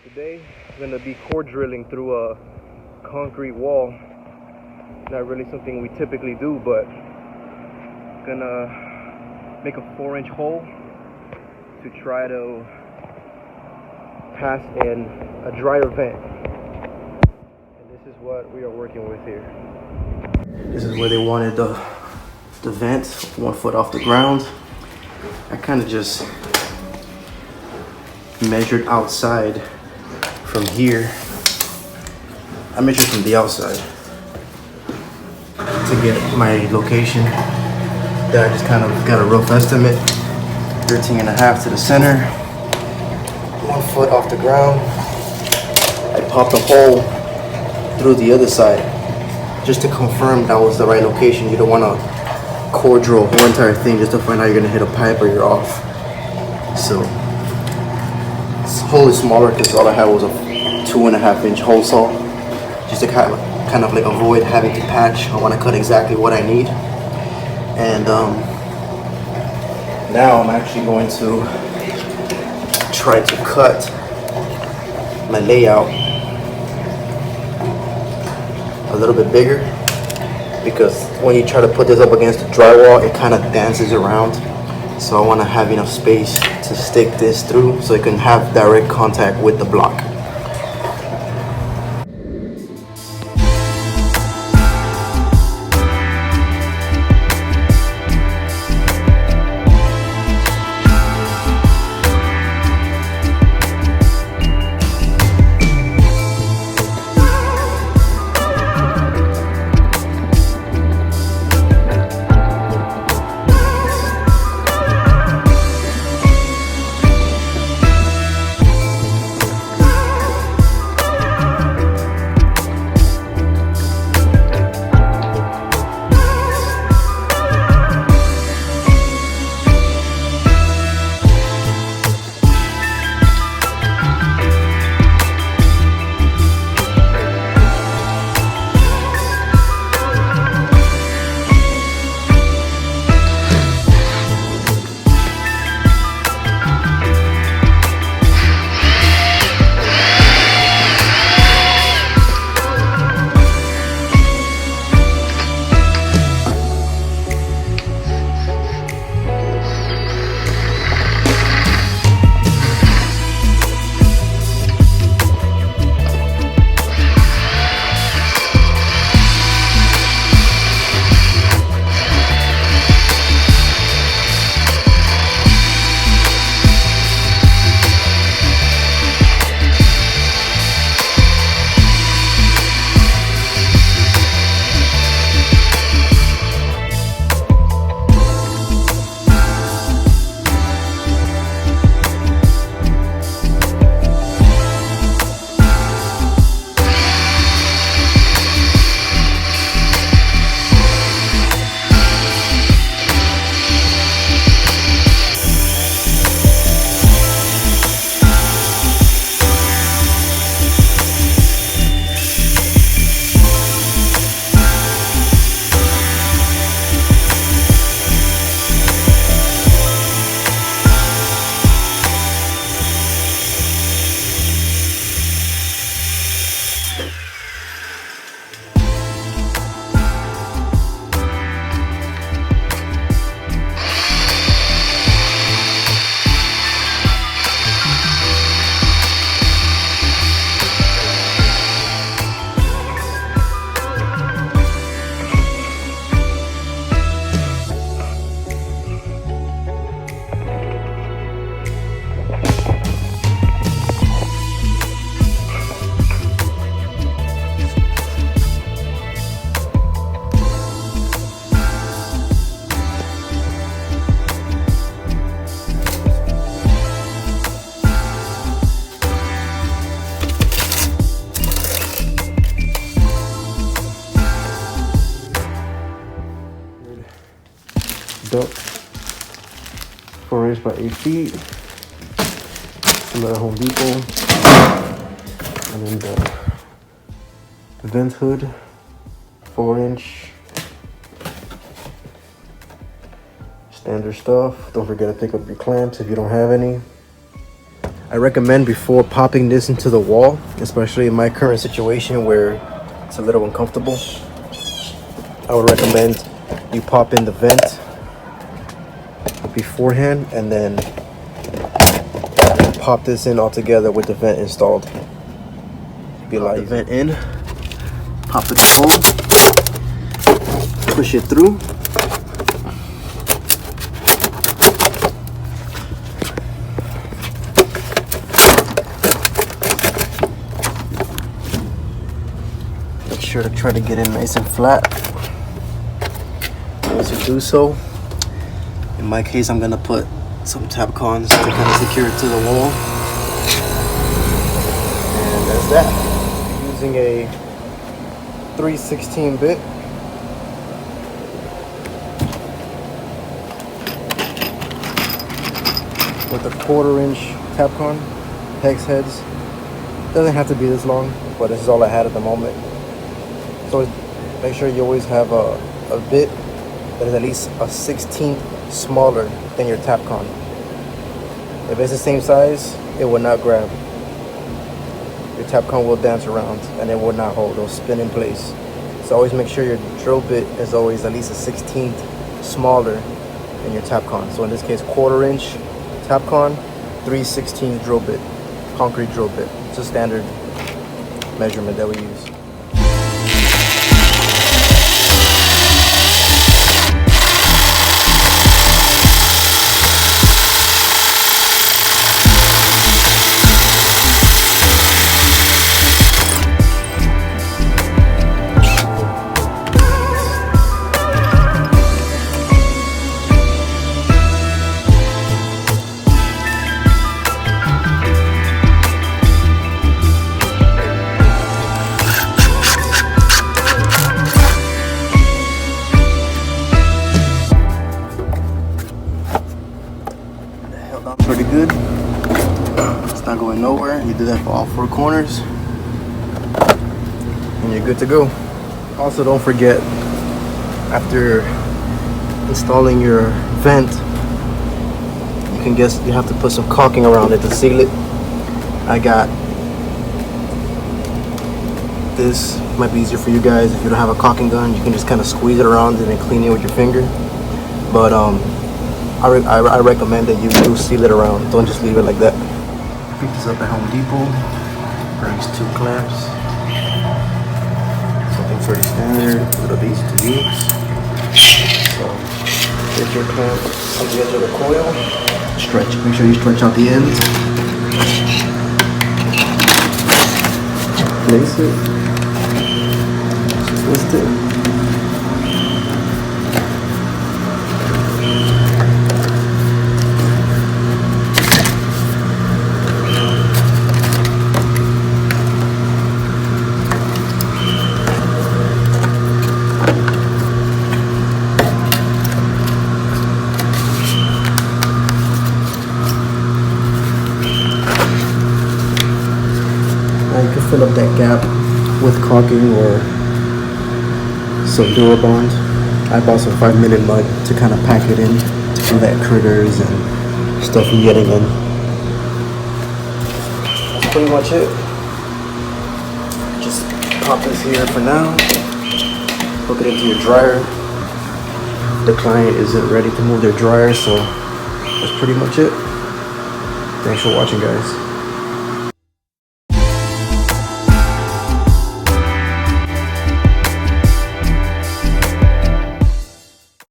Today we're gonna be core drilling through a concrete wall. Not really something we typically do, but gonna make a 4-inch hole to try to pass in a dryer vent. And this is what we are working with here. This is where they wanted the vent, 1 foot off the ground. I kind of just measured outside from here. I measured from the outside to get my location. Then I just kind of got a rough estimate. 13.5 to the center, 1 foot off the ground. I popped a hole through the other side just to confirm that was the right location. You don't want to core drill whole entire thing just to find out you're gonna hit a pipe or you're off. So this hole is smaller because all I had was a 2.5-inch hole saw, just to kind of like avoid having to patch. I want to cut exactly what I need. And now I'm actually going to try to cut my layout a little bit bigger, because when you try to put this up against the drywall, it kind of dances around. So I want to have enough space to stick this through so it can have direct contact with the block. Duct, 4 inch by 8 feet. Some at Home Depot. And then the vent hood, 4-inch. Standard stuff. Don't forget to pick up your clamps if you don't have any. I recommend before popping this into the wall, especially in my current situation where it's a little uncomfortable, I would recommend you pop in the vent beforehand and then pop this in all together with the vent installed. Be like the vent in, pop it the hole, push it through. Make sure to try to get it nice and flat. Once you do so, in my case, I'm gonna put some Tapcons to kind of secure it to the wall. And that's that. I'm using a 3/16 bit. With a 1/4 inch Tapcon hex heads. Doesn't have to be this long, but this is all I had at the moment. So make sure you always have a bit that is at least a 1/16 smaller than your Tapcon. If it's the same size, it will not grab. Your Tapcon will dance around and it will not hold. It'll spin in place. So always make sure your drill bit is always at least a 1/16 smaller than your Tapcon. So in this case, 1/4 inch Tapcon, 3/16 drill bit, concrete drill bit. It's a standard measurement that we use. Pretty good. It's not going nowhere. You do that for all 4 corners and you're good to go. Also, don't forget, after installing your vent, you have to put some caulking around it to seal it. I got this. Might be easier for you guys if you don't have a caulking gun. You can just kind of squeeze it around and then clean it with your finger. But I recommend that you do seal it around. Don't just leave it like that. Picked this up at Home Depot. Brings 2 clamps. Something pretty standard, a little easy to use. So, get your clamp on the edge of the coil. Stretch. Make sure you stretch out the ends. Place it. Twist it. You can fill up that gap with caulking or some Durabond. I bought some 5-minute mud to kind of pack it in to prevent critters and stuff from getting in. That's pretty much it. Just pop this here for now. Hook it into your dryer. The client isn't ready to move their dryer, so that's pretty much it. Thanks for watching, guys.